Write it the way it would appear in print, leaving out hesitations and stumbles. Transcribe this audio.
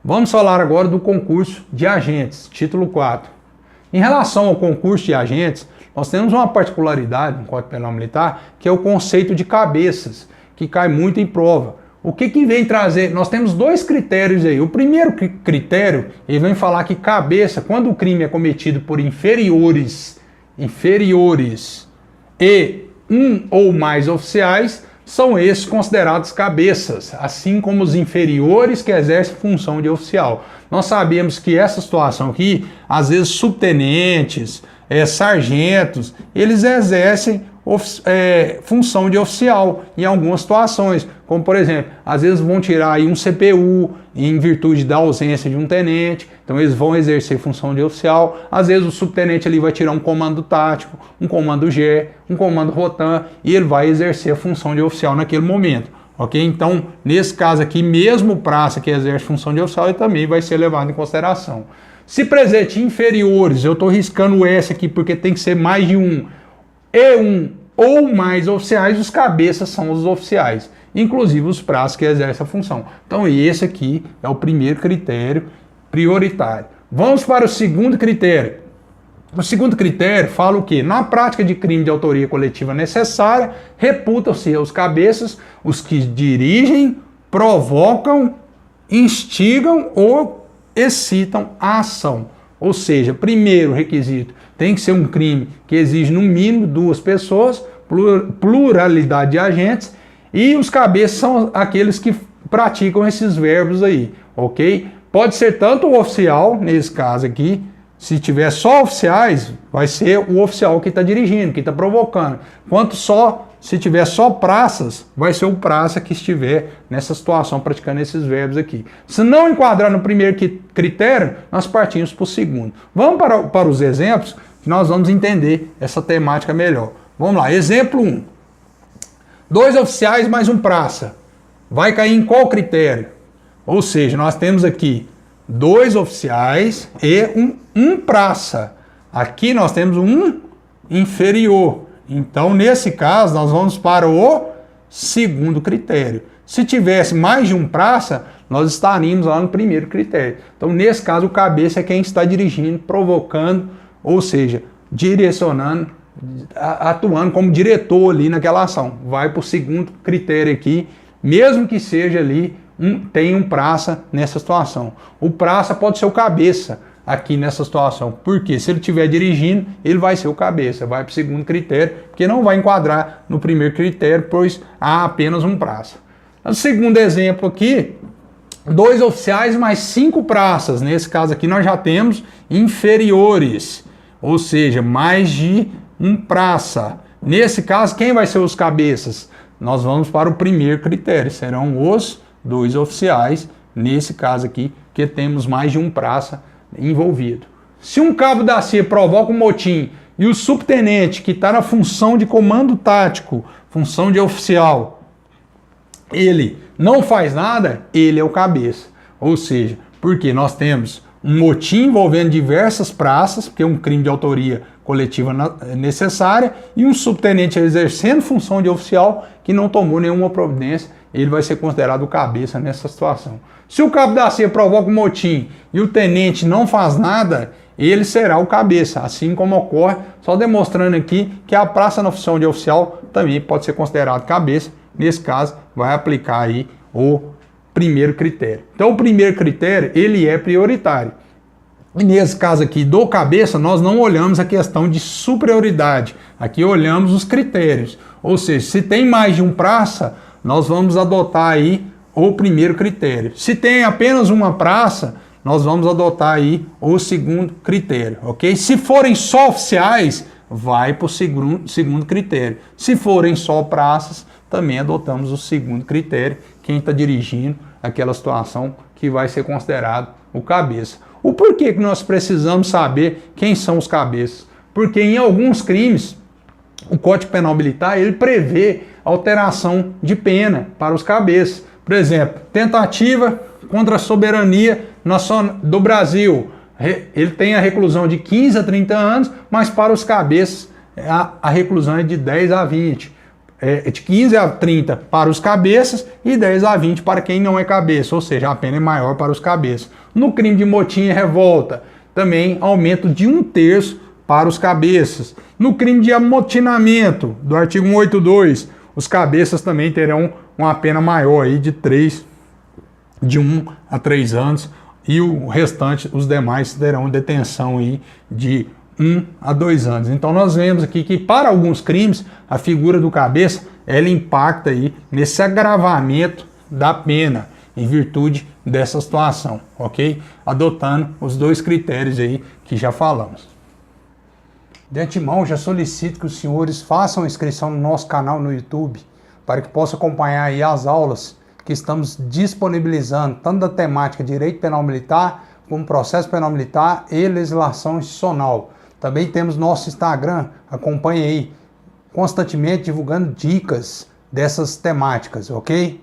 Vamos falar agora do concurso de agentes, título 4. Em relação ao concurso de agentes, nós temos uma particularidade no Código Penal Militar, que é o conceito de cabeças, que cai muito em prova. O que vem trazer? Nós temos dois critérios aí. O primeiro critério, ele vem falar que cabeça, quando o crime é cometido por inferiores e um ou mais oficiais, são esses considerados cabeças, assim como os inferiores que exercem função de oficial. Nós sabemos que essa situação aqui, às vezes subtenentes, sargentos, eles exercem função de oficial em algumas situações, como por exemplo, às vezes vão tirar aí um CPU em virtude da ausência de um tenente, então eles vão exercer função de oficial. Às vezes o subtenente ali vai tirar um comando tático, um comando GE, um comando ROTAM, e ele vai exercer a função de oficial naquele momento, ok? Então, nesse caso aqui, mesmo o praça que exerce função de oficial, ele também vai ser levado em consideração. Se presente inferiores, eu estou riscando o S aqui porque tem que ser mais de um, e um ou mais oficiais, os cabeças são os oficiais, inclusive os praças que exercem a função. Então esse aqui é o primeiro critério prioritário. Vamos para o segundo critério. O segundo critério fala o quê? Na prática de crime de autoria coletiva necessária, reputam-se os cabeças, os que dirigem, provocam, instigam ou excitam a ação. Ou seja, primeiro requisito, tem que ser um crime que exige no mínimo duas pessoas, pluralidade de agentes, e os cabeças são aqueles que praticam esses verbos aí, ok? Pode ser tanto o oficial, nesse caso aqui, se tiver só oficiais, vai ser o oficial que está dirigindo, que está provocando. Quanto se tiver só praças, vai ser o praça que estiver nessa situação praticando esses verbos aqui. Se não enquadrar no primeiro critério, nós partimos para o segundo. Vamos para os exemplos, que nós vamos entender essa temática melhor. Vamos lá, exemplo 1. 2 oficiais mais um praça. Vai cair em qual critério? Ou seja, nós temos aqui 2 oficiais e um praça. Aqui nós temos um inferior. Então, nesse caso, nós vamos para o segundo critério. Se tivesse mais de um praça, nós estaríamos lá no primeiro critério. Então, nesse caso, o cabeça é quem está dirigindo, provocando, ou seja, direcionando, atuando como diretor ali naquela ação. Vai para o segundo critério aqui, mesmo que seja ali, tem um praça nessa situação. O praça pode ser o cabeça aqui nessa situação, porque se ele estiver dirigindo, ele vai ser o cabeça, vai para o segundo critério, porque não vai enquadrar no primeiro critério, pois há apenas um praça. No segundo exemplo aqui, 2 oficiais mais 5 praças. Nesse caso aqui nós já temos inferiores, ou seja, mais de um praça. Nesse caso, quem vai ser os cabeças? Nós vamos para o primeiro critério, serão os 2 oficiais, nesse caso aqui, que temos mais de um praça envolvido. Se um cabo da CIA provoca um motim e o subtenente, que está na função de comando tático, função de oficial, ele não faz nada, ele é o cabeça. Ou seja, porque nós temos um motim envolvendo diversas praças, porque é um crime de autoria coletiva necessária, e um subtenente exercendo função de oficial que não tomou nenhuma providência, ele vai ser considerado o cabeça nessa situação. Se o cabo da CIA provoca um motim e o tenente não faz nada, ele será o cabeça, assim como ocorre, só demonstrando aqui que a praça na função de oficial também pode ser considerado cabeça. Nesse caso, vai aplicar aí o primeiro critério. Então, o primeiro critério, ele é prioritário. E nesse caso aqui do cabeça, nós não olhamos a questão de superioridade. Aqui olhamos os critérios. Ou seja, se tem mais de um praça, nós vamos adotar aí o primeiro critério. Se tem apenas uma praça, nós vamos adotar aí o segundo critério, ok? Se forem só oficiais, vai para o segundo critério. Se forem só praças, também adotamos o segundo critério, quem está dirigindo aquela situação que vai ser considerado o cabeça. O porquê que nós precisamos saber quem são os cabeças? Porque em alguns crimes, o Código Penal Militar, ele prevê alteração de pena para os cabeças. Por exemplo, tentativa contra a soberania do Brasil. Ele tem a reclusão de 15 a 30 anos, mas para os cabeças a reclusão é de 10 a 20. de 15 a 30 para os cabeças e 10 a 20 para quem não é cabeça, ou seja, a pena é maior para os cabeças. No crime de motim e revolta, também aumento de 1/3 para os cabeças. No crime de amotinamento, do artigo 182, os cabeças também terão uma pena maior aí de 1 a 3 anos, e o restante, os demais, terão detenção aí de 1 a 2 anos. Então nós vemos aqui que para alguns crimes a figura do cabeça ela impacta aí nesse agravamento da pena em virtude dessa situação, ok? Adotando os 2 critérios aí que já falamos. De antemão, já solicito que os senhores façam inscrição no nosso canal no YouTube para que possam acompanhar aí as aulas que estamos disponibilizando, tanto da temática Direito Penal Militar, como Processo Penal Militar e Legislação Institucional. Também temos nosso Instagram, acompanhe aí, constantemente divulgando dicas dessas temáticas, ok?